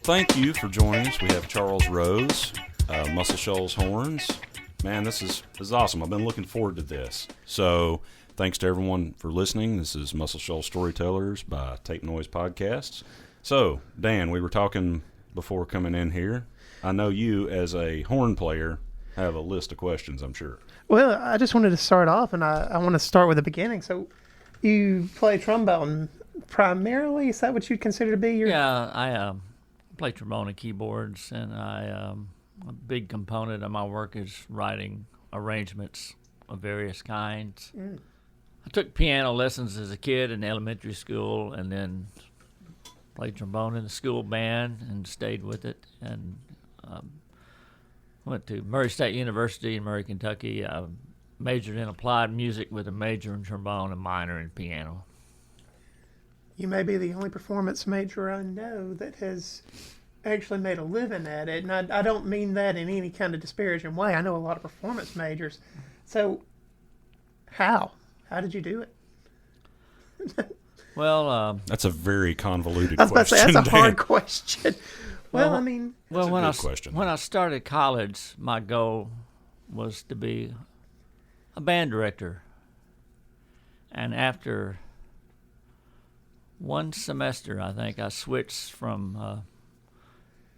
thank you for joining us. We have Charles Rose, Muscle Shoals Horns. Man, this is awesome. I've been looking forward to this. So thanks to everyone for listening. This is Muscle Shoals Storytellers by Tape Noise Podcasts. So, Dan, we were talking before coming in here. I know you, as a horn player, have a list of questions, I'm sure. Well, I just wanted to start off, and I want to start with the beginning. So you play trombone primarily? Is that what you'd consider to be your... Yeah, I play trombone and keyboards, and a big component of my work is writing arrangements of various kinds. I took piano lessons as a kid in elementary school, and then played trombone in the school band and stayed with it, and went to Murray State University in Murray, Kentucky. I majored in applied music with a major in trombone and minor in piano. You may be the only performance major I know that has actually made a living at it, and I don't mean that in any kind of disparaging way. I know a lot of performance majors. So, how did you do it? Well, that's a very convoluted question. I was about to say, that's a hard Dan. question. Well, I mean... Well, when I started college, my goal was to be a band director. And after one semester, I think, I switched from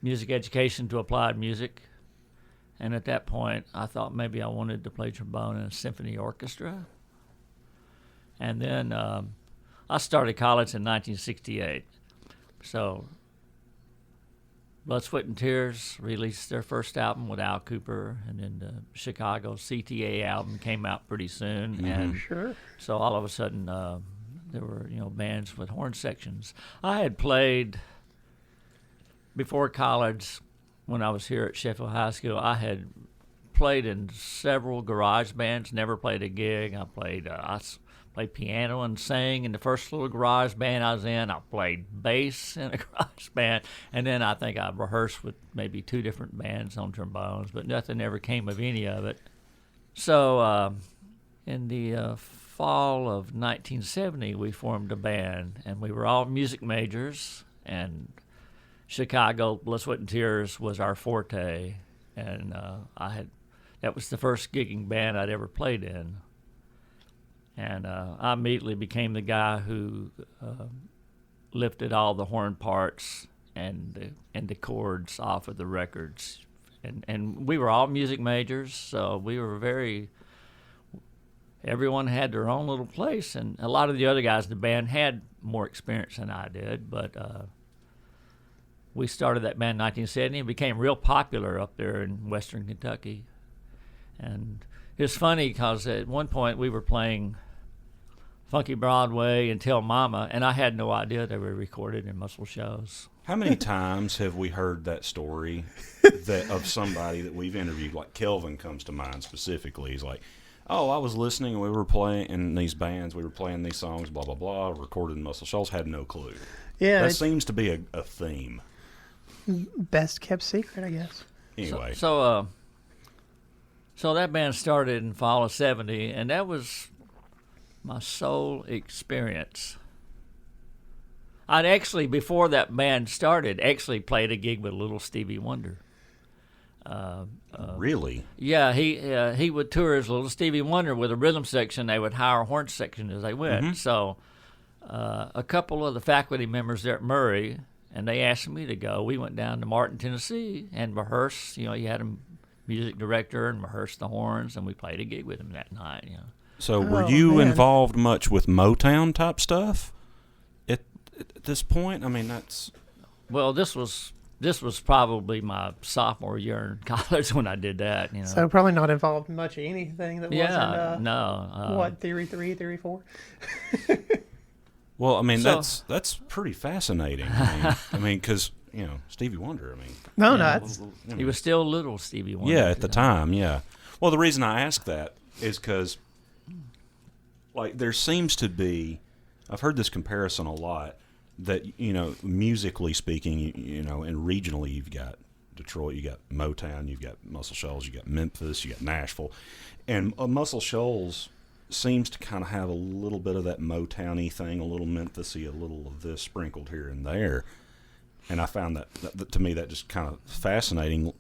music education to applied music. And at that point, I thought maybe I wanted to play trombone in a symphony orchestra. And then I started college in 1968. So Blood, Sweat, and Tears released their first album with Al Cooper, and then the Chicago CTA album came out pretty soon. Mm-hmm. And sure. So all of a sudden, there were bands with horn sections. I had played before college when I was here at Sheffield High School. I had played in several garage bands, never played a gig. I played piano and sang in the first little garage band I was in. I played bass in a garage band. And then I think I rehearsed with maybe 2 different bands on trombones, but nothing ever came of any of it. So in the fall of 1970, we formed a band, and we were all music majors, and Chicago, Blood, Sweat, and Tears was our forte. And that was the first gigging band I'd ever played in. And I immediately became the guy who lifted all the horn parts and the chords off of the records. And we were all music majors, so we were everyone had their own little place. And a lot of the other guys in the band had more experience than I did, but we started that band in 1970 and became real popular up there in western Kentucky. And it's funny because at one point we were playing Funky Broadway and Tell Mama, and I had no idea they were recorded in Muscle Shoals. How many times have we heard that story of somebody that we've interviewed? Like Kelvin comes to mind specifically. He's like, oh, I was listening and we were playing in these bands, we were playing these songs, blah, blah, blah, recorded in Muscle Shoals, had no clue. Yeah, that seems to be a theme. Best kept secret, I guess. Anyway. So that band started in fall of 70, and that was my sole experience. I'd actually, before that band started, played a gig with Little Stevie Wonder. Really? Yeah, he would tour as Little Stevie Wonder with a rhythm section. They would hire a horn section as they went. Mm-hmm. So a couple of the faculty members there at Murray, and they asked me to go. We went down to Martin, Tennessee, and rehearsed. You had a music director and rehearsed the horns, and we played a gig with him that night. So were you involved much with Motown type stuff at this point? I mean, that's... Well, this was probably my sophomore year in college when I did that. So probably not involved in much of anything that wasn't... no. Theory 3, Theory 4? Well, I mean, that's pretty fascinating. I mean, because... Stevie Wonder, he was still little Stevie Wonder. Yeah, at the time, yeah. Well, the reason I ask that is because, there seems to be, I've heard this comparison a lot, that, musically speaking, and regionally, you've got Detroit, you got Motown, you've got Muscle Shoals, you got Memphis, you got Nashville, and Muscle Shoals seems to kind of have a little bit of that Motown-y thing, a little Memphis-y, a little of this sprinkled here and there. and I found that to me that just kind of fascinating.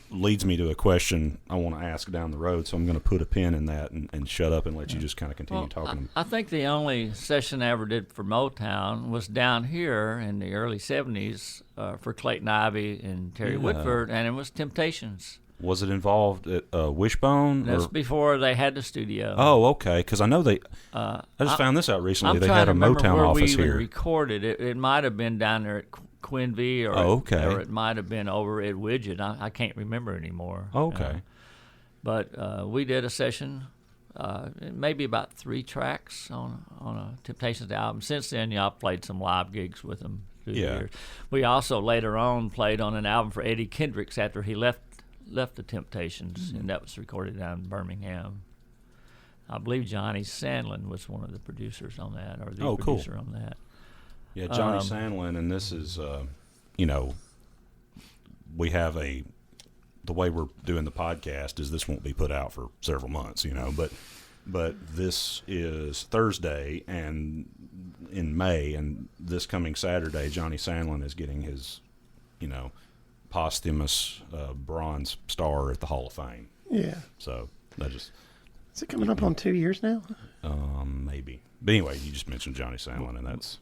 Leads me to a question I want to ask down the road, so I'm going to put a pin in that and shut up and let you just kind of continue talking. I think the only session I ever did for Motown was down here in the early 70s for Clayton Ivey and Terry Whitford, and it was Temptations. Was it involved at Wishbone? That's before they had the studio. Oh, okay, because I know they... I just found this out recently. They had a Motown office here. We recorded it. It might have been down there at Quinby, or it might have been over at Widget. I can't remember anymore. Okay. But we did a session, maybe about 3 tracks on a Temptations album. Since then, I've played some live gigs with them through the years. We also later on played on an album for Eddie Kendricks after he left the Temptations, and that was recorded down in Birmingham. I believe Johnny Sandlin was one of the producers on that, or the producer on that. Yeah, Johnny Sandlin, and this is, we have the way we're doing the podcast is this won't be put out for several months, but this is Thursday and in May, and this coming Saturday, Johnny Sandlin is getting his, posthumous bronze star at the Hall of Fame. Yeah. So that just... Is it coming up on 2 years now? Maybe. But anyway, you just mentioned Johnny Sandlin, and that's...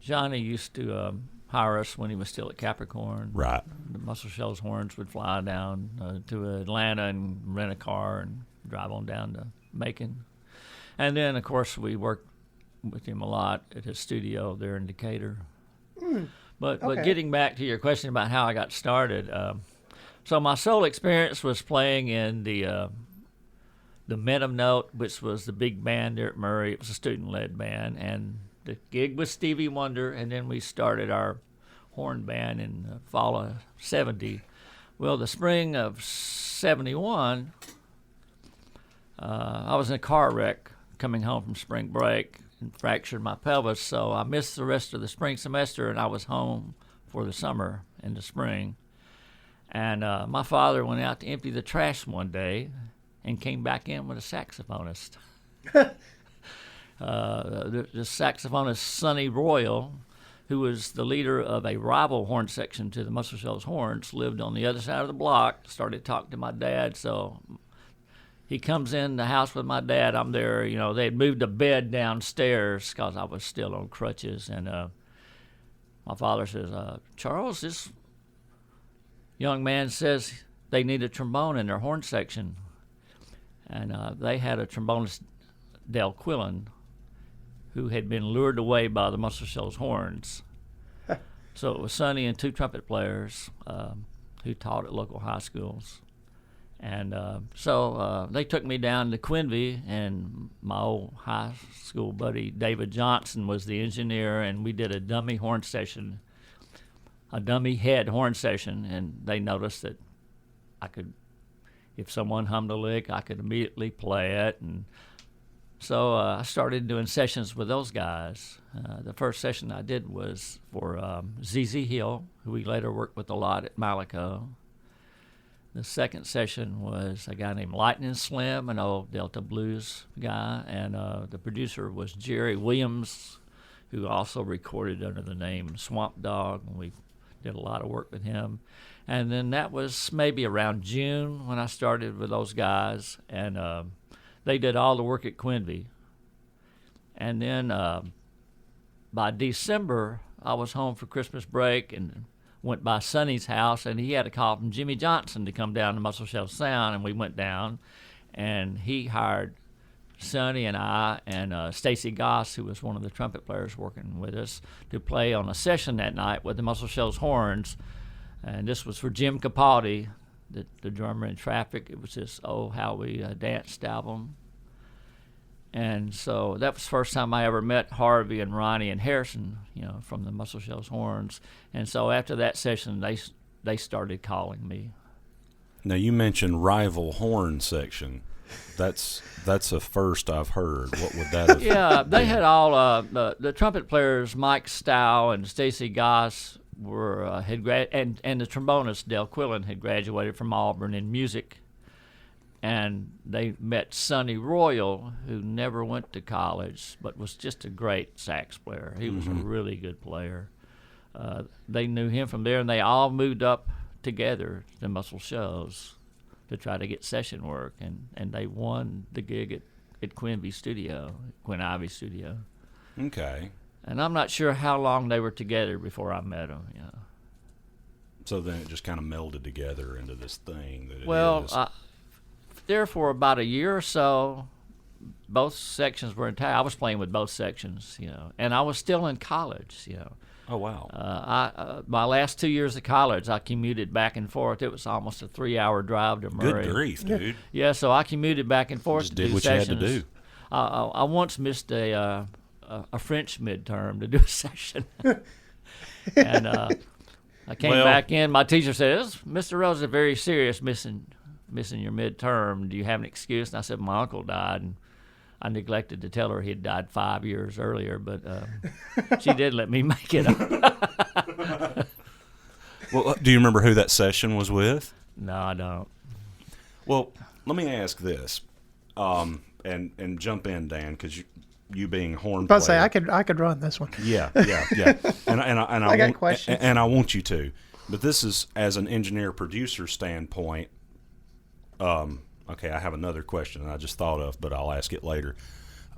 Johnny used to hire us when he was still at Capricorn. Right. The Muscle Shoals Horns would fly down to Atlanta and rent a car and drive on down to Macon. And then, of course, we worked with him a lot at his studio there in Decatur. But getting back to your question about how I got started, so my sole experience was playing in the Minimum Note, which was the big band there at Murray. It was a student-led band, and the gig was Stevie Wonder, and then we started our horn band in the fall of 70. Well, the spring of 71, I was in a car wreck coming home from spring break and fractured my pelvis, so I missed the rest of the spring semester, and I was home for the summer in the spring. And my father went out to empty the trash one day and came back in with a saxophonist. The saxophonist Sonny Royal, who was the leader of a rival horn section to the Muscle Shoals Horns, lived on the other side of the block, started talking to my dad. So he comes in the house with my dad. I'm there. They had moved a bed downstairs because I was still on crutches. And my father says, Charles, this young man says they need a trombone in their horn section. And they had a trombonist, Del Quillen, who had been lured away by the Muscle Shoals Horns. So it was Sonny and 2 trumpet players who taught at local high schools. And so they took me down to Quinby, and my old high school buddy David Johnson was the engineer, and we did a dummy horn session, a dummy head horn session, and they noticed that I could, if someone hummed a lick, I could immediately play it. And so I started doing sessions with those guys. The first session I did was for Z.Z. Hill, who we later worked with a lot at Malaco. The second session was a guy named Lightning Slim, an old Delta blues guy, and the producer was Jerry Williams, who also recorded under the name Swamp Dog, and we did a lot of work with him. And then that was maybe around June when I started with those guys, and they did all the work at Quinby. And then by December, I was home for Christmas break and went by Sonny's house, and he had a call from Jimmy Johnson to come down to Muscle Shoals Sound, and we went down, and he hired Sonny and I and Stacy Goss, who was one of the trumpet players working with us, to play on a session that night with the Muscle Shoals Horns. And this was for Jim Capaldi, the drummer in Traffic. It was this Oh How We Danced album. And so that was the first time I ever met Harvey and Ronnie and Harrison, from the Muscle Shoals Horns. And so after that session, they started calling me. Now, you mentioned rival horn section. That's a first I've heard. What would that have Yeah, they had all the trumpet players, Mike Stow and Stacy Goss, were and the trombonist Del Quillen had graduated from Auburn in music. And they met Sonny Royal, who never went to college, but was just a great sax player. He was a really good player. they knew him from there, and they all moved up together to Muscle Shoals to try to get session work, and they won the gig at Quinn Ivy's studio. Okay. And I'm not sure how long they were together before I met them. You know. So then it just kind of melded together into this thing that it Well, is. there for about a year or so, both sections were entire. I was playing with both sections, you know, and I was still in college, you know. Oh, wow. My last 2 years of college, I commuted back and forth. It was almost a 3-hour drive to Murray. Good grief, dude. Yeah, so I commuted back and forth Just to did do what sessions. you had to do. I once missed a French midterm to do a session, and I came back in. My teacher said, "Mr. Rose is very serious missing your midterm. Do you have an excuse?" And I said, "My uncle died." And I neglected to tell her he had died 5 years earlier, but she did let me make it up. Well, do you remember who that session was with? No, I don't. Well, let me ask this, and jump in, Dan, because you being horn player. I'll say I could run this one. Yeah. And I got questions. And I want you to, but this is as an engineer producer standpoint. Okay, I have another question I just thought of, but I'll ask it later.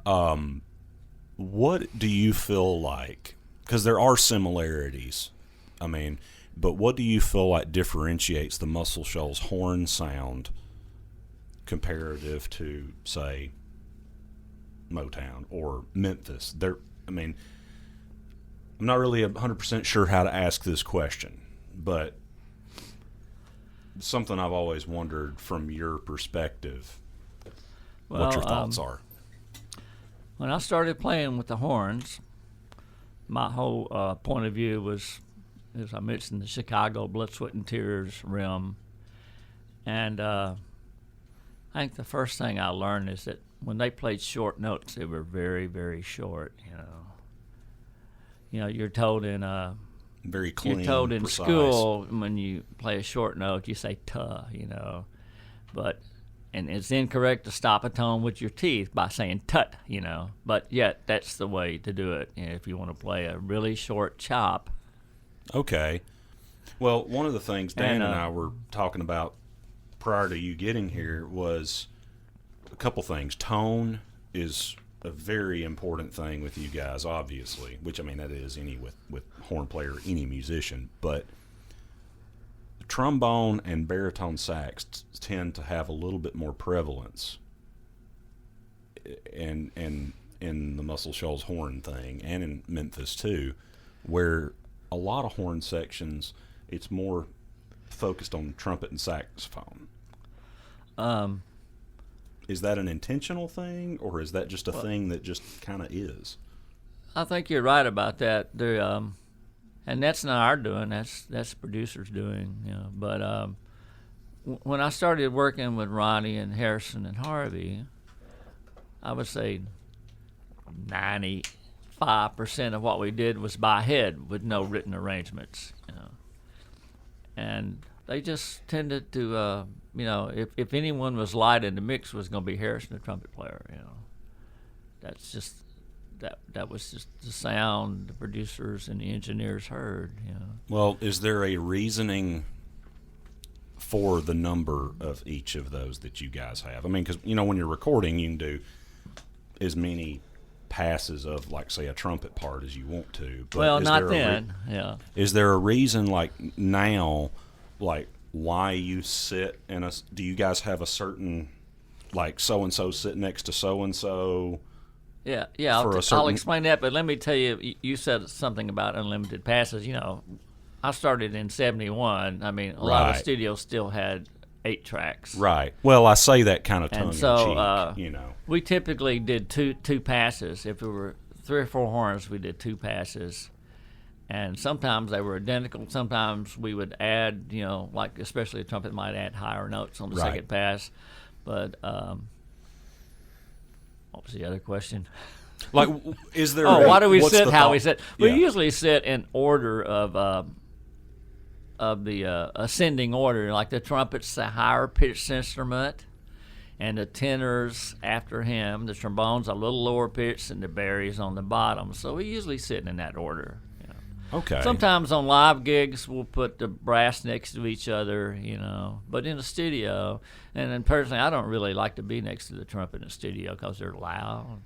What do you feel like? Because there are similarities. I mean, but what do you feel like differentiates the Muscle Shoals horn sound comparative to, say, Motown or Memphis? I'm not really 100% sure how to ask this question, but something I've always wondered from your perspective, what your thoughts are. When I started playing with the horns, my whole point of view was, as I mentioned, the Chicago Blood, Sweat, and Tears rim. And I think the first thing I learned is that when they played short notes, they were very, very short, you know. You know, you're told in Very clean, you're told in precise. school when you play a short note, you say tuh, you know, and it's incorrect to stop a tone with your teeth by saying tut, you know, but yet that's the way to do it, you know, if you want to play a really short chop. Okay. Well, one of the things Dan and I were talking about prior to you getting here was a couple things. Tone is a very important thing with you guys, obviously, which, I mean, that is any with horn player, any musician, but trombone and baritone sax tend to have a little bit more prevalence in the Muscle Shoals horn thing, and in Memphis too, where a lot of horn sections, it's more focused on trumpet and saxophone. Is that an intentional thing, or is that just a thing that just kind of is? I think you're right about that. And that's not our doing. That's the producer's doing. You know. But when I started working with Ronnie and Harrison and Harvey, I would say 95% of what we did was by head with no written arrangements. You know, and they just tended to, you know, if anyone was light in the mix, was going to be Harrison, the trumpet player. You know, that's just. That was just the sound the producers and the engineers heard. You know. Well, is there a reasoning for the number of each of those that you guys have? I mean, because, you know, when you're recording, you can do as many passes of, like, say, a trumpet part as you want to. But well, not then. Yeah. Is there a reason, like, now, like, why you sit in a? Do you guys have a certain, like, so and so sit next to so and so? Yeah. I'll explain that, but let me tell you, you said something about unlimited passes. You know, I started in '71. I mean, a lot of studios still had 8 tracks. Right. Well, I say that kind of tongue in so, cheek, you know. We typically did two passes. If there were 3 or 4 horns, we did 2 passes. And sometimes they were identical. Sometimes we would add, you know, like especially a trumpet might add higher notes on the second pass. But what was the other question? Like, is there? Why do we sit how we sit? We Yeah. usually sit in order of the ascending order. Like the trumpet's a higher pitched instrument, and the tenor's after him. The trombone's a little lower pitched, and the bary's on the bottom. So we usually sit in that order. You know. Okay. Sometimes on live gigs, we'll put the brass next to each other, But in the studio, and then personally, I don't really like to be next to the trumpet in the studio because they're loud.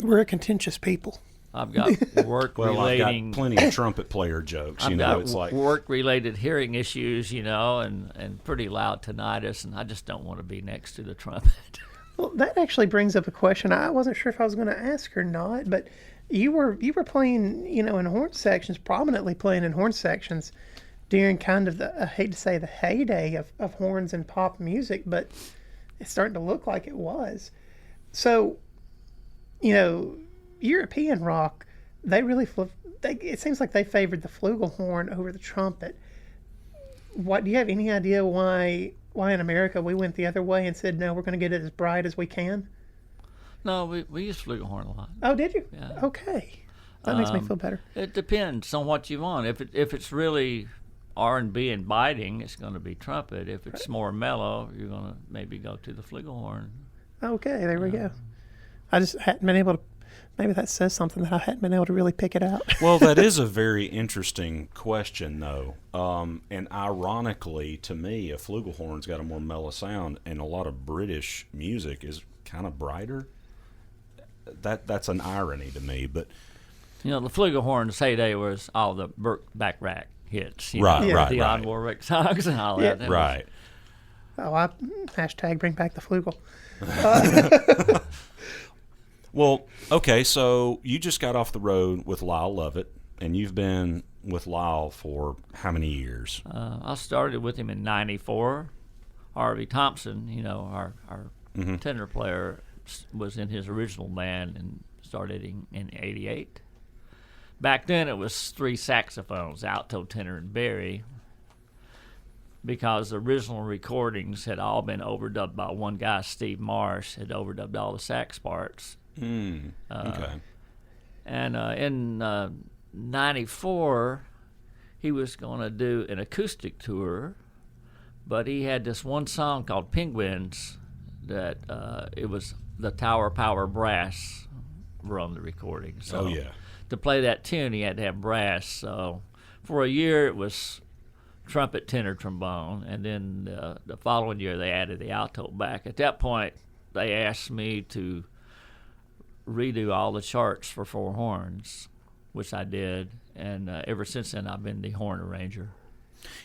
We're a contentious people. I've got work-relating... I've got plenty of trumpet player jokes. I've got it's like work-related hearing issues, and pretty loud tinnitus, and I just don't want to be next to the trumpet. Well, that actually brings up a question. I wasn't sure if I was going to ask or not, but you were playing, in horn sections, prominently playing in horn sections during kind of I hate to say the heyday of horns and pop music, but it's starting to look like it was. So, European rock, they really it seems like they favored the flugelhorn over the trumpet. Do you have any idea why in America we went the other way and said, no, we're going to get it as bright as we can? No, we use flugelhorn a lot. Oh, did you? Yeah. Okay. That makes me feel better. It depends on what you want. If it's really R&B and biting, it's going to be trumpet. If it's more mellow, you're going to maybe go to the flugelhorn. Okay, there we go. I just hadn't been able to. Maybe that says something that I hadn't been able to really pick it out. Well, that is a very interesting question, though. And ironically, to me, a flugelhorn's got a more mellow sound, and a lot of British music is kind of brighter. That's an irony to me, but the flugelhorn's heyday was all the Burt Bacharach hits, right, the Dionne Warwick songs and all that. Right. Hashtag bring back the flugel. Well, okay, so you just got off the road with Lyle Lovett, and you've been with Lyle for how many years? I started with him in '94. Harvey Thompson, our tenor player, was in his original band and started in '88. Back then it was 3 saxophones, alto, tenor, and Barry, because the original recordings had all been overdubbed by one guy, Steve Marsh, had overdubbed all the sax parts. Okay. And in '94, he was going to do an acoustic tour, but he had this one song called Penguins that it was the Tower Power Brass were on the recording. So to play that tune, he had to have brass. So for a year, it was trumpet, tenor, trombone, and then the following year, they added the alto back. At that point, they asked me to redo all the charts for 4 horns, which I did, and ever since then I've been the horn arranger.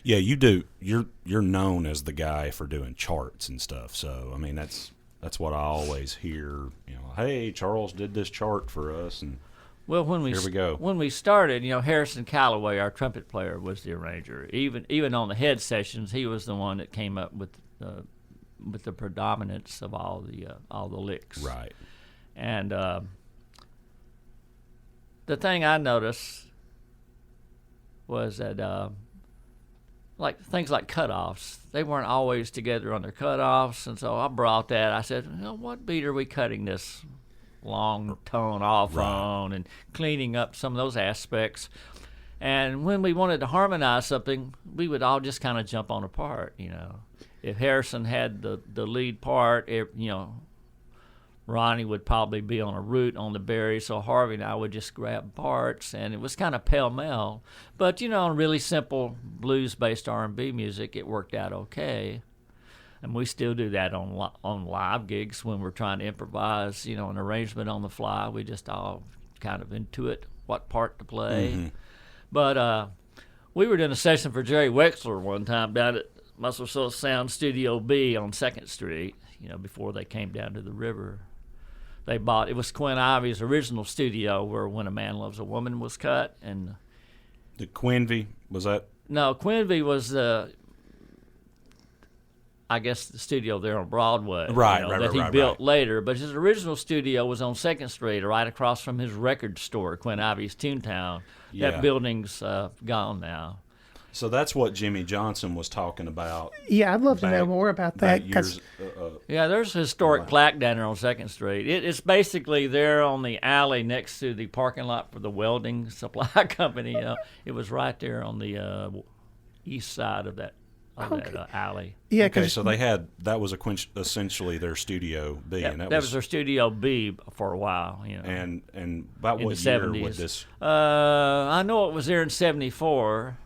Yeah, you do. You're known as the guy for doing charts and stuff. So I mean, that's what I always hear. Hey, Charles did this chart for us, and well, here we go. When we started, Harrison Calloway, our trumpet player, was the arranger. Even on the head sessions, he was the one that came up with the predominance of all the licks. Right. And the thing I noticed was that things like cutoffs, they weren't always together on their cutoffs, and so I brought that. I said, what beat are we cutting this long tone off on, and cleaning up some of those aspects. And when we wanted to harmonize something, we would all just kind of jump on a part. If Harrison had the lead part, Ronnie would probably be on a root on the Barry, so Harvey and I would just grab parts, and it was kind of pell-mell. But, on really simple blues-based R&B music, it worked out okay. And we still do that on live gigs when we're trying to improvise, an arrangement on the fly. We just all kind of intuit what part to play. Mm-hmm. But we were doing a session for Jerry Wexler one time down at Muscle Shoals Sound Studio B on 2nd Street, before they came down to the river. It was Quinn Ivy's original studio where When a Man Loves a Woman was cut. And the Quinvy, was that? No, Quinvy was the studio there on Broadway. That he built later. But his original studio was on 2nd Street, right across from his record store, Quinn Ivy's Toontown. Yeah. That building's gone now. So that's what Jimmy Johnson was talking about. Yeah, I'd love to know more about that. There's a historic plaque down there on 2nd Street. It's basically there on the alley next to the parking lot for the welding supply company. It was right there on the east side of that that alley. Yeah, Okay, 'cause so that was essentially their Studio B, and That was their Studio B for a while, you know. And about in what the year 70s. would this? I know it was there in '74.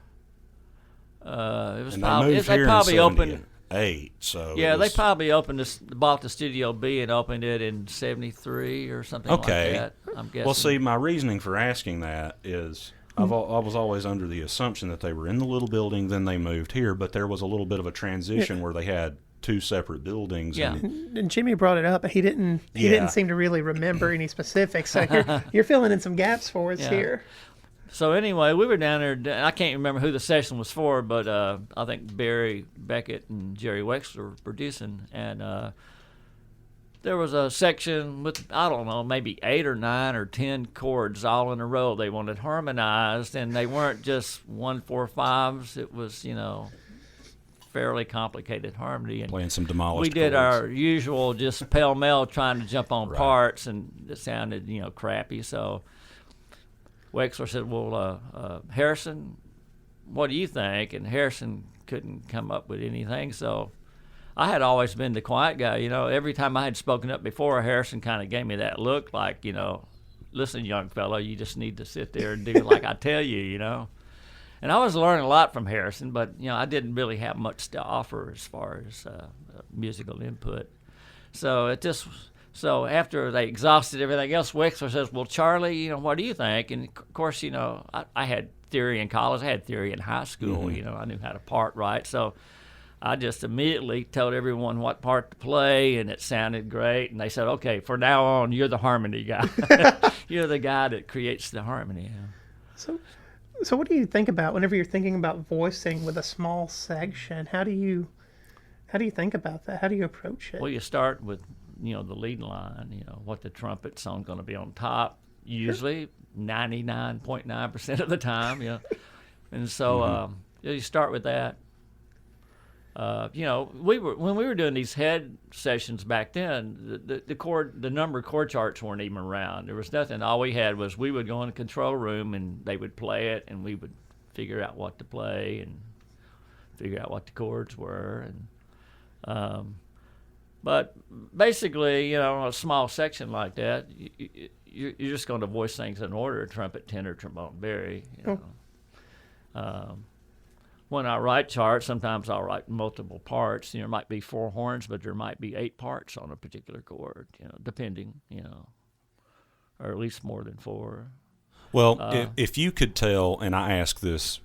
It was And probably they probably opened. 78, so Yeah, it they was, probably bought the Studio B and opened it in '73 or something Okay. like that. I'm guessing. Well, see, my reasoning for asking that is I was always under the assumption that they were in the little building, then they moved here, but there was a little bit of a transition where they had two separate buildings. Yeah. and Jimmy brought it up, but he didn't seem to really remember any specifics. So you're filling in some gaps for us Yeah. here. So anyway, we were down there. And I can't remember who the session was for, but I think Barry Beckett and Jerry Wexler were producing, and there was a section with, I don't know, maybe 8 or 9 or 10 chords all in a row they wanted harmonized, and they weren't just 1-4-5s. It was, you know, fairly complicated harmony. And Playing some demolished we did chords. our usual just pell-mell trying to jump on Right. parts, and it sounded, you know, crappy. So Wexler said, well, Harrison, what do you think? And Harrison couldn't come up with anything, so I had always been the quiet guy. You know, every time I had spoken up before, Harrison kind of gave me that look like, you know, listen, young fellow, you just need to sit there and do like I tell you, you know. And I was learning a lot from Harrison, but, you know, I didn't really have much to offer as far as musical input. So so after they exhausted everything else, Wexler says, well, Charlie, you know, what do you think? And, of course, you know, I had theory in college. I had theory in high school. Mm-hmm. You know, I knew how to part right. So I just immediately told everyone what part to play, and it sounded great. And they said, okay, from now on, you're the harmony guy. You're the guy that creates the harmony. Yeah. So what do you think about whenever you're thinking about voicing with a small section? How do you think about that? How do you approach it? Well, you start with, you know, the lead line, you know, what the trumpet song's going to be on top, usually 99.9% of the time, you know. And so you start with that. You know, when we were doing these head sessions back then, the number of chord charts weren't even around. There was nothing. All we had was we would go in the control room and they would play it, and we would figure out what to play and figure out what the chords were. And but basically, you know, a small section like that, you're just going to voice things in order: trumpet, tenor, trombone, bari. You know. When I write charts, sometimes I'll write multiple parts. You know, there might be 4 horns, but there might be 8 parts on a particular chord, you know, depending, you know, or at least more than 4. Well, if you could tell, and I ask this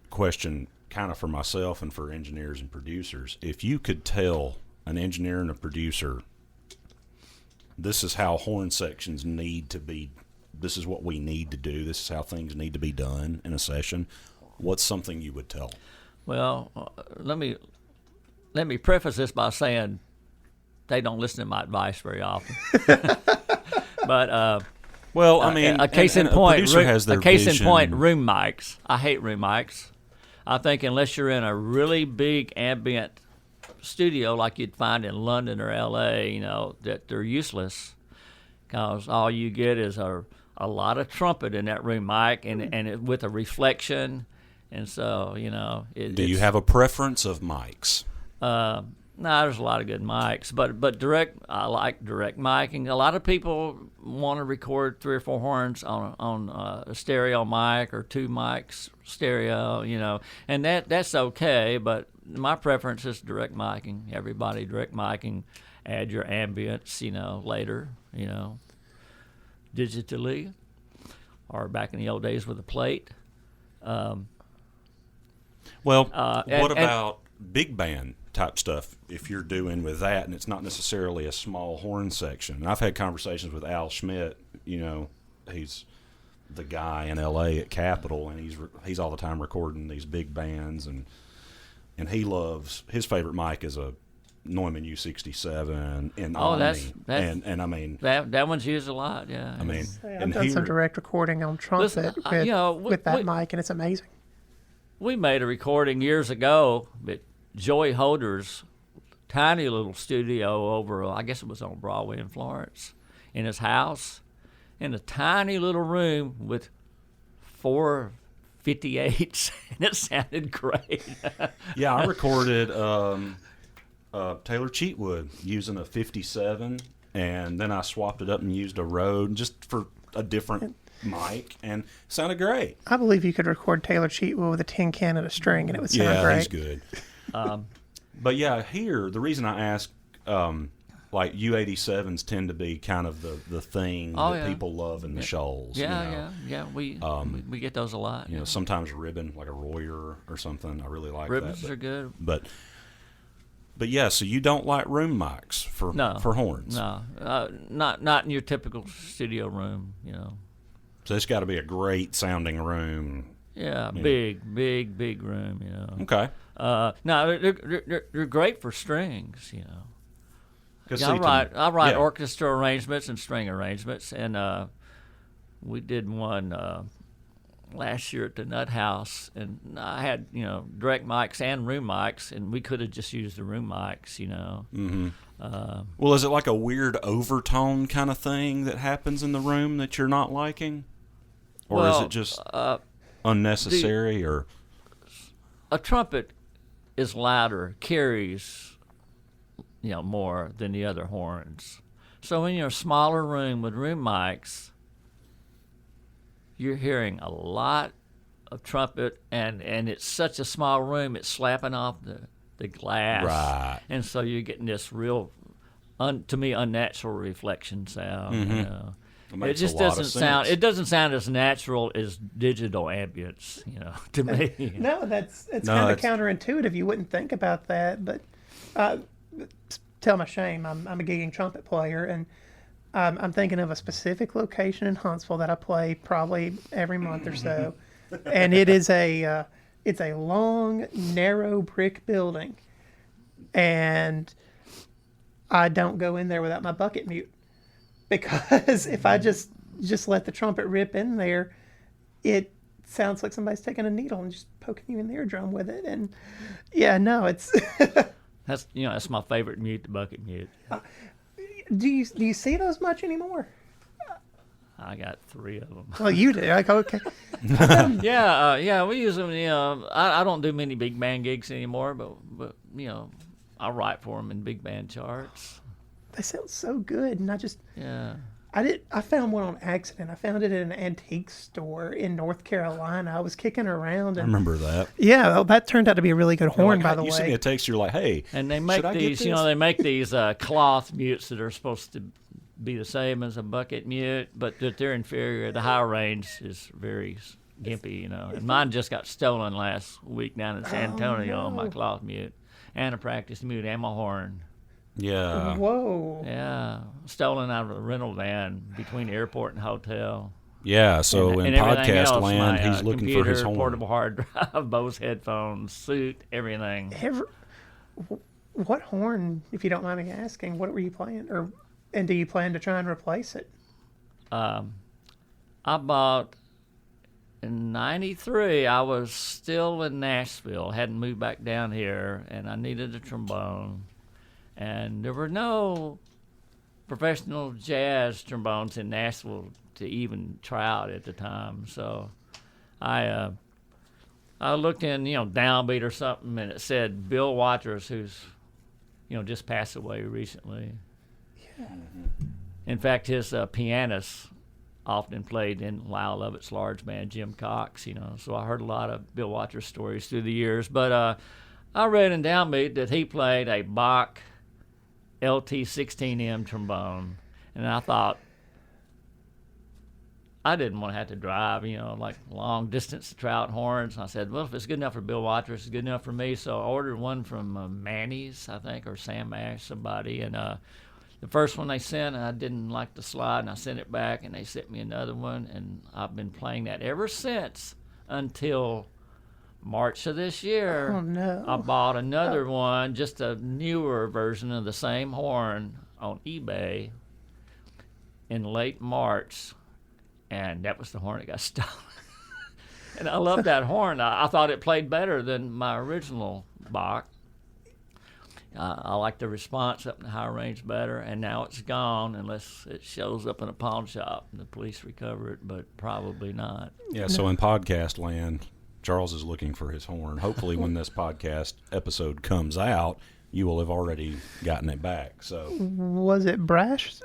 question kind of for myself and for engineers and producers, if you could tell an engineer and a producer, this is how horn sections need to be, this is what we need to do, this is how things need to be done in a session, what's something you would tell? Well, let me preface this by saying they don't listen to my advice very often. But well, I mean, a case in a point, producer has their case in vision. point, room mics. I hate room mics. I think unless you're in a really big ambient studio like you'd find in London or L.A., you know, that they're useless, because all you get is a lot of trumpet in that room mic, and it, with a reflection. And so, you know, do you have a preference of mics? No, there's a lot of good mics, but direct. I like direct miking. A lot of people want to record 3 or 4 horns on a stereo mic or 2 mics stereo, you know, and that's okay. But my preference is direct miking. Everybody direct miking. Add your ambience, you know, later, you know, digitally, or back in the old days with a plate. Well, what about big band type stuff if you're doing with that and it's not necessarily a small horn section? And I've had conversations with Al Schmidt, you know, he's the guy in L.A. at Capitol, and he's all the time recording these big bands, and he loves, his favorite mic is a Neumann U67 in Omni. And I mean that one's used a lot, yeah. I mean, I've done some direct recording on trumpet Listen, you know, with that mic, and it's amazing. We made a recording years ago at Joey Holder's tiny little studio over, I guess it was on Broadway in Florence, in his house, in a tiny little room with 4 58s, and it sounded great. Yeah, I recorded Taylor Cheatwood using a 57, and then I swapped it up and used a Rode just for a different mic, and it sounded great. I believe you could record Taylor Cheatwood with a tin can and a string, and it would sound great. Yeah, he's good. But yeah, here, the reason I ask, like U87s tend to be kind of the thing that people love in the Shoals. Yeah. We get those a lot. You know, sometimes ribbon, like a Royer or something. I really like ribbons that. Ribbons are good. But yeah, so you don't like room mics for horns? No, not in your typical studio room. You know. So it's got to be a great sounding room. Yeah, big room. You know. Okay. No, they're great for strings. You know. I write orchestra arrangements and string arrangements, and we did one last year at the Nut House, and I had direct mics and room mics, and we could have just used the room mics, Mm-hmm. Well, is it like a weird overtone kind of thing that happens in the room that you're not liking, or is it just unnecessary? Or a trumpet is louder, carries more than the other horns. So when you're in a smaller room with room mics, you're hearing a lot of trumpet, and it's such a small room, it's slapping off the glass. Right. And so you're getting this real, to me, unnatural reflection sound. Mm-hmm. It just doesn't sound. It doesn't sound as natural as digital ambience, to me. No, it's kind of counterintuitive. You wouldn't think about that, but tell my shame. I'm a gigging trumpet player, and I'm thinking of a specific location in Huntsville that I play probably every month or so, and it's a long, narrow brick building, and I don't go in there without my bucket mute, because if I just let the trumpet rip in there, it sounds like somebody's taking a needle and just poking you in the eardrum with it. And it's that's my favorite mute, the bucket mute. Do you see those much anymore? I got 3 of them. Well, you do. Like, okay. Yeah, we use them. I don't do many big band gigs anymore, but I write for them in big band charts. They sound so good, and I found one on accident. I found it at an antique store in North Carolina. I was kicking around. And, I remember that. Yeah, that turned out to be a really good horn, by the way. You sent me a text. You're like, hey, and they make these. They make these cloth mutes that are supposed to be the same as a bucket mute, but that they're inferior. The high range is very gimpy, And mine just got stolen last week down in San Antonio. My cloth mute and a practice mute and my horn. Yeah. Whoa. Yeah, stolen out of a rental van between the airport and hotel. Yeah, so in podcast land, he's looking computer, for his horn. Portable hard drive, Bose headphones, suit, everything. What horn, if you don't mind me asking, what were you playing? And do you plan to try and replace it? I bought, in '93, I was still in Nashville, hadn't moved back down here, and I needed a trombone. And there were no professional jazz trombones in Nashville to even try out at the time. So I looked in, Downbeat or something, and it said Bill Waters, who's, just passed away recently. Yeah. In fact, his pianist often played in Lyle Lovett's large band, Jim Cox, So I heard a lot of Bill Waters stories through the years. But I read in Downbeat that he played a Bach LT-16M trombone, and I thought I didn't want to have to drive, like long distance to try out horns. And I said, well, if it's good enough for Bill Waters, it's good enough for me. So I ordered one from Manny's, I think, or Sam Ash, somebody, and the first one they sent, I didn't like the slide, and I sent it back, and they sent me another one, and I've been playing that ever since until March of this year. Oh, no. I bought another one, just a newer version of the same horn on eBay in late March, and that was the horn that got stolen. And I love that horn. I thought it played better than my original Bach. I like the response up in the high range better, and now it's gone unless it shows up in a pawn shop and the police recover it, but probably not. Yeah, so in podcast land, Charles is looking for his horn. Hopefully, when this podcast episode comes out, you will have already gotten it back. So, Was it brass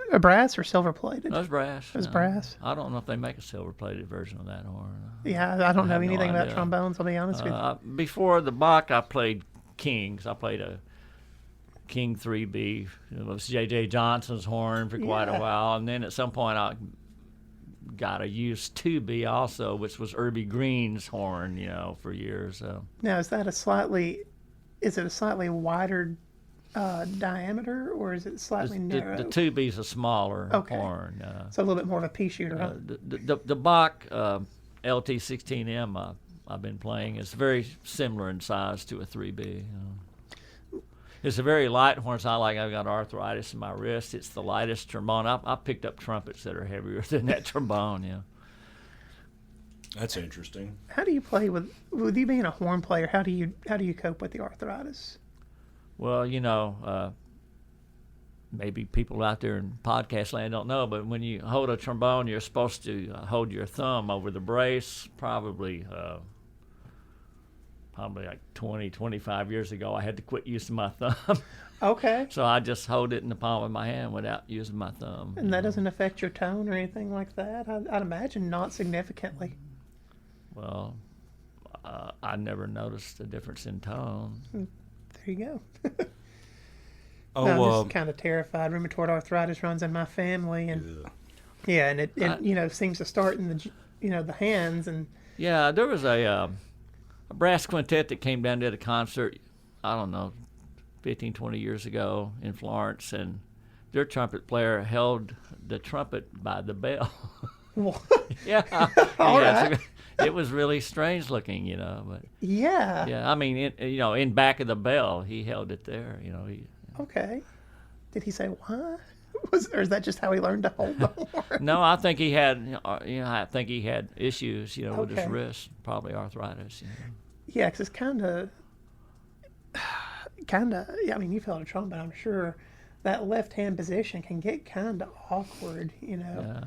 or silver plated? That was brass. It was brass. I don't know if they make a silver-plated version of that horn. Yeah, I don't know have no anything about idea. trombones, I'll be honest with you. Before the Bach, I played Kings. I played a King 3B. It was J.J. Johnson's horn for quite a Yeah. while. And then at some point, I got a used 2B also, which was Irby Green's horn, for years. So. Now, is it a slightly wider diameter, or is it slightly narrow? The 2B is a smaller Okay. horn. So a little bit more of a pea shooter, huh? The Bach LT16M I've been playing is very similar in size to a 3B. It's a very light horn. It's not like I've got arthritis in my wrist. It's the lightest trombone. I picked up trumpets that are heavier than that trombone. Yeah. that's interesting. How do you play with you being a horn player? How do you cope with the arthritis? Well, maybe people out there in podcast land don't know, but when you hold a trombone, you're supposed to hold your thumb over the brace. Probably like 20, 25 years ago, I had to quit using my thumb. Okay. So I just hold it in the palm of my hand without using my thumb. And that doesn't affect your tone or anything like that? I'd imagine not significantly. Well, I never noticed a difference in tone. There you go. Oh, I'm just kind of terrified. Rheumatoid arthritis runs in my family, and and it seems to start in the hands, and Yeah, there was a brass quintet that came down to the concert, I don't know, 15, 20 years ago in Florence, and their trumpet player held the trumpet by the bell. What? Yeah. All Yeah, right. it was really strange looking, but Yeah. yeah, I mean, in back of the bell, he held it there, Okay. Did he say why? Or is that just how he learned to hold the horn? No, I think he had, I think he had issues, with his Okay. wrist, probably arthritis. Yeah, because it's kind of. Yeah, I mean, you've held a trumpet, I'm sure. That left-hand position can get kind of awkward, Yeah.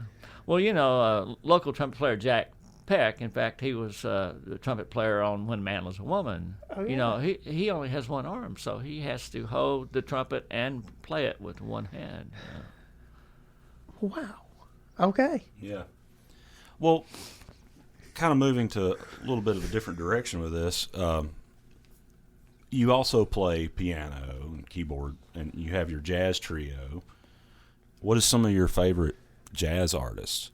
Well, local trumpet player Jack Peck, in fact, he was the trumpet player on When a Man Was a Woman. Oh, yeah. He only has one arm, so he has to hold the trumpet and play it with one hand. Wow. Okay. Yeah. Well, kind of moving to a little bit of a different direction with this. You also play piano and keyboard, and you have your jazz trio. What is some of your favorite jazz artists?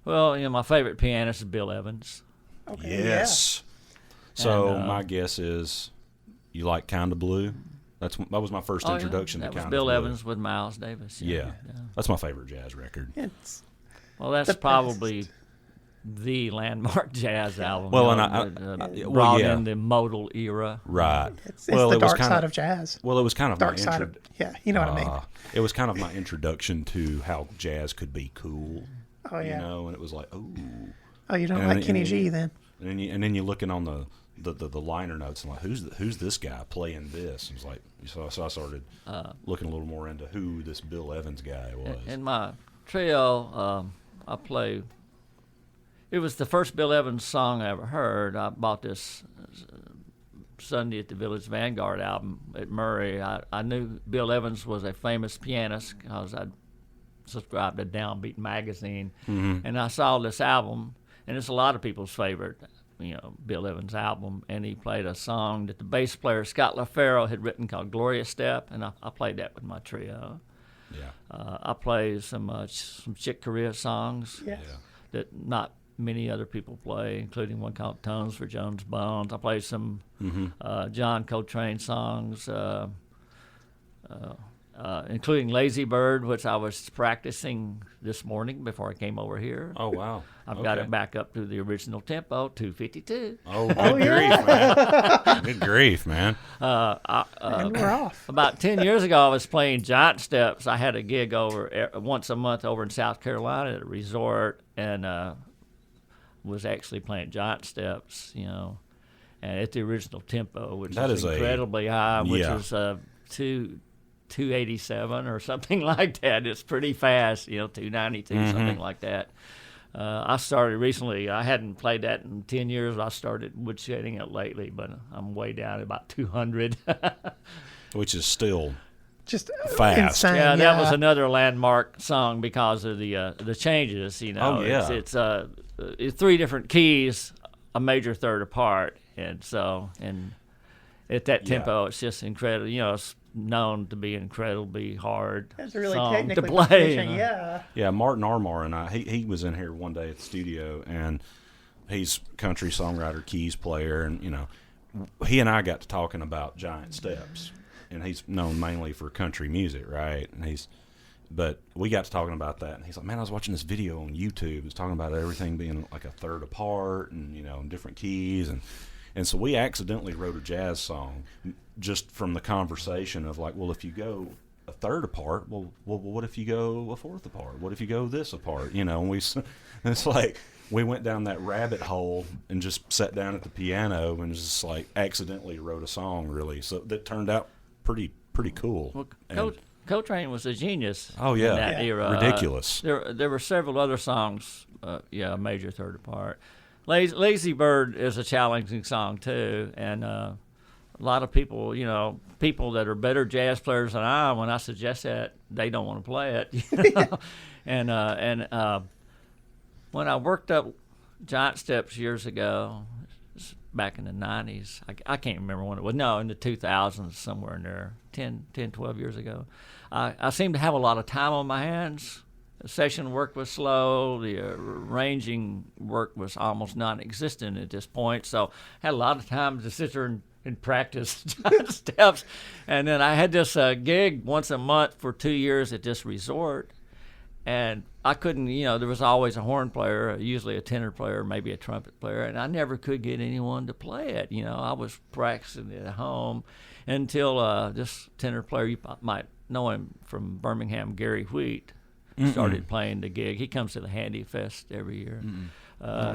Well, my favorite pianist is Bill Evans. Okay. Yes. So And, my guess is you like Kinda Blue. That was my first introduction That to was Kinda Bill Blue. Evans with Miles Davis. Yeah. That's my favorite jazz record. Yeah. It's Well, that's the probably best. the landmark jazz album. Well, and that well, brought yeah. in the modal era. Right. It's well, the it was dark kind side of jazz. Well, it was kind of Dark my side of, yeah, you know what I mean. It was kind of my introduction to how jazz could be cool. Oh, yeah. And it was like, ooh. Oh, you don't and like then- Kenny and G then? And then you're looking on the liner notes and like, who's this guy playing this? It was like, so I started looking a little more into who this Bill Evans guy was. In my trio, I play. It was the first Bill Evans song I ever heard. I bought this Sunday at the Village Vanguard album at Murray. I knew Bill Evans was a famous pianist because I'd subscribed to Downbeat magazine, and I saw this album, and it's a lot of people's favorite, Bill Evans album. And he played a song that the bass player Scott LaFaro had written called "Gloria Step," and I played that with my trio. Yeah. I play some Chick Corea songs Yes. that not many other people play, including one called "Tones for Jones Bones." I play some John Coltrane songs, including "Lazy Bird," which I was practicing this morning before I came over here. Oh, wow. I've got it back up to the original tempo, 252. Oh, good grief, man. Good grief, man. And we're off. About 10 years ago, I was playing giant steps. I had a gig over once a month over in South Carolina at a resort, and was actually playing giant steps, and at the original tempo, which That is is incredibly high, which yeah. is 287 or something like that. It's pretty fast, 292, something like that. I started recently. I hadn't played that in 10 years. I started woodshedding it lately, but I'm way down at about 200. Which is still Just fast. insane. Yeah, that was another landmark song because of the changes. You know, Oh, yeah. It's 3 different keys, a major third apart, and at that tempo, it's just incredible. You know, it's known to be incredibly hard That's a really song to technically play. proficient, You know? yeah. Yeah, Martin Armour and I, he was in here one day at the studio, and he's country songwriter, keys player, and, you know, he and I got to talking about Giant Steps, and he's known mainly for country music, right? But we got to talking about that, and he's like, man, I was watching this video on YouTube. It's talking about everything being like a third apart and, you know, in different keys, and so we accidentally wrote a jazz song just from the conversation of like, well, if you go a third apart, well, what if you go a fourth apart? What if you go this apart? You know, and it's like we went down that rabbit hole and just sat down at the piano and just like accidentally wrote a song, really. So that turned out pretty cool. Well, Coltrane was a genius. Oh, yeah. In that era. Ridiculous. There were several other songs. A major third apart. Lazy Bird is a challenging song too, and a lot of people, you know, people that are better jazz players than I, when I suggest that, they don't want to play it. You know? and when I worked up Giant Steps years ago, back in the 90s, I can't remember when it was. No, in the 2000s, somewhere in there, 10, 12 years ago. I seemed to have a lot of time on my hands. The session work was slow. The arranging work was almost non-existent at this point. So I had a lot of time to sit there and practice Giant Steps. And then I had this gig once a month for 2 years at this resort. And I couldn't, you know, there was always a horn player, usually a tenor player, maybe a trumpet player, and I never could get anyone to play it. You know, I was practicing it at home until this tenor player, you might know him from Birmingham, Gary Wheat, started playing the gig. He comes to the Handy Fest every year.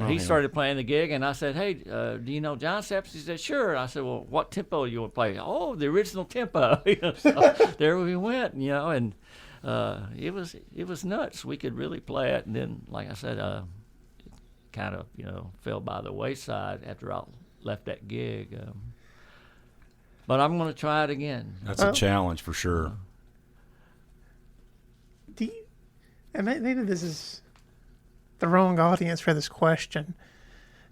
He started playing the gig, and I said, hey, do you know Giant Steps? He said, sure. I said, well, what tempo do you want to play? Oh, the original tempo. You know, so there we went, you know, and it was nuts. We could really play it, and then, like I said, it kind of, you know, fell by the wayside after I left that gig. But I'm going to try it again. That's a challenge for sure. Do you, and maybe this is the wrong audience for this question.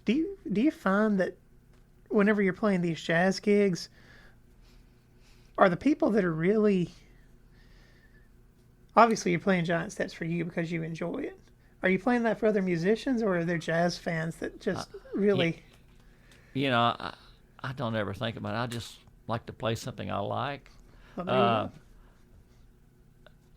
Do you find that whenever you're playing these jazz gigs, are the people that are really, obviously you're playing Giant Steps for you because you enjoy it. Are you playing that for other musicians, or are there jazz fans that just really? You know, I don't ever think about it. I just like to play something I like. Well,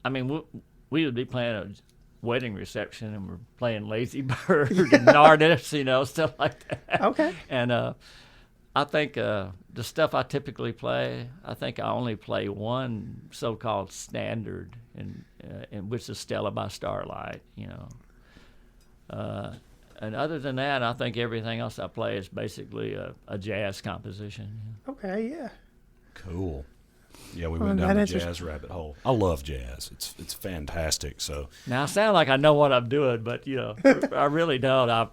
I mean, we would be playing a wedding reception, and we're playing Lazy Bird and Narcissus, you know, stuff like that. Okay. And I think the stuff I typically play, I think I only play one so-called standard, in which is Stella by Starlight, you know. And other than that, I think everything else I play is basically a jazz composition. Okay, yeah. Cool. Yeah, we went down the jazz rabbit hole. I love jazz. It's fantastic. So now I sound like I know what I'm doing, but you know, I really don't. I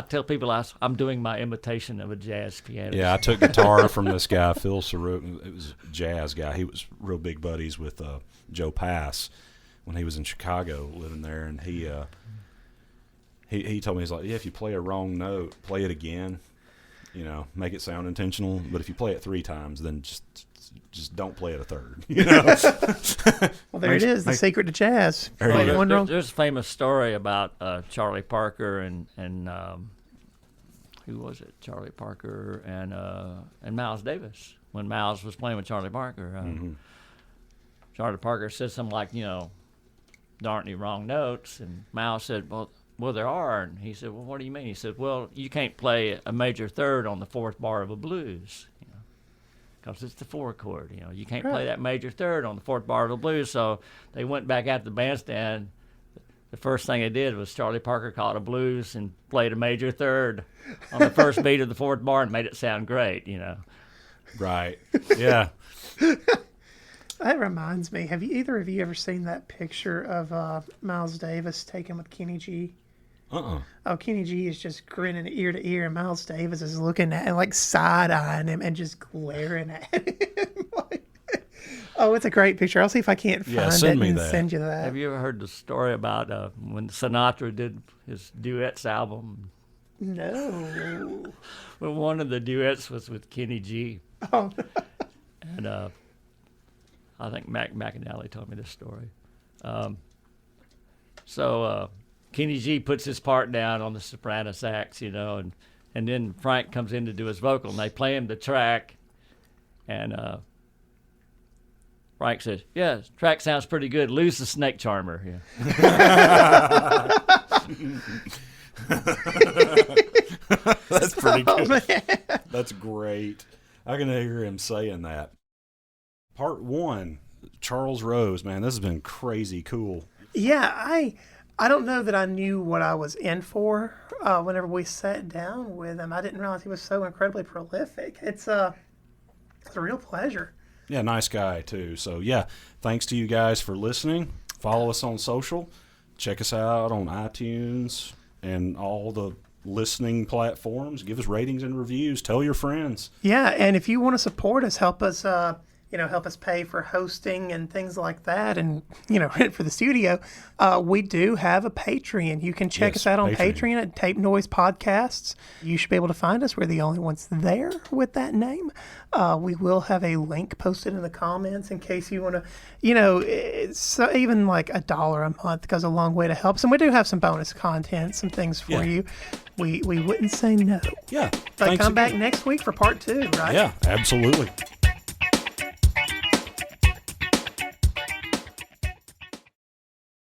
tell people I'm doing my imitation of a jazz pianist. yeah, I took guitar from this guy, Phil Saruk. It was a jazz guy. He was real big buddies with Joe Pass when he was in Chicago living there, and he told me, he's like, yeah, if you play a wrong note, play it again. You know, make it sound intentional. But if you play it 3 times, then just don't play it a third. You know. Well, there it is, the secret to jazz. There's a famous story about Charlie Parker and who was it? Charlie Parker and Miles Davis. When Miles was playing with Charlie Parker, Charlie Parker said something like, you know, there aren't any wrong notes, and Miles said, well, there are. And he said, well, what do you mean? He said, well, you can't play a major third on the 4th bar of a blues, you know, because it's the 4 chord. You know, you can't play that major third on the 4th bar of a blues. So they went back out to the bandstand. The first thing they did was Charlie Parker caught a blues and played a major third on the first beat of the 4th bar and made it sound great, you know. Right. Yeah. That reminds me, have either of you ever seen that picture of Miles Davis taken with Kenny G? Oh, Kenny G is just grinning ear to ear, and Miles Davis is looking at him, like side-eyeing him and just glaring at him. Oh, it's a great picture. I'll see if I can't find it and send you that. Have you ever heard the story about when Sinatra did his duets album? No. Well, one of the duets was with Kenny G. Oh. And I think Mac McAnally told me this story. So Kenny G puts his part down on the soprano sax, you know, and then Frank comes in to do his vocal, and they play him the track, and Frank says, "Yeah, track sounds pretty good. Lose the snake charmer." Yeah. That's pretty good. Oh, That's great. I can hear him saying that. Part 1, Charles Rose, man, this has been crazy cool. Yeah, I don't know that I knew what I was in for whenever we sat down with him. I didn't realize he was so incredibly prolific. It's a real pleasure. Yeah, nice guy too. So yeah, thanks to you guys for listening. Follow us on social. Check us out on iTunes and all the listening platforms. Give us ratings and reviews. Tell your friends. Yeah, and if you want to support us, help us help us pay for hosting and things like that, and rent for the studio. We do have a Patreon. You can check us out on Patreon at Tape Noise Podcasts. You should be able to find us. We're the only ones there with that name. We will have a link posted in the comments in case you want to, so even like $1 a month goes a long way to help us. And we do have some bonus content, some things for you. We wouldn't say no. Yeah. But come back next week for part 2, right? Yeah, absolutely.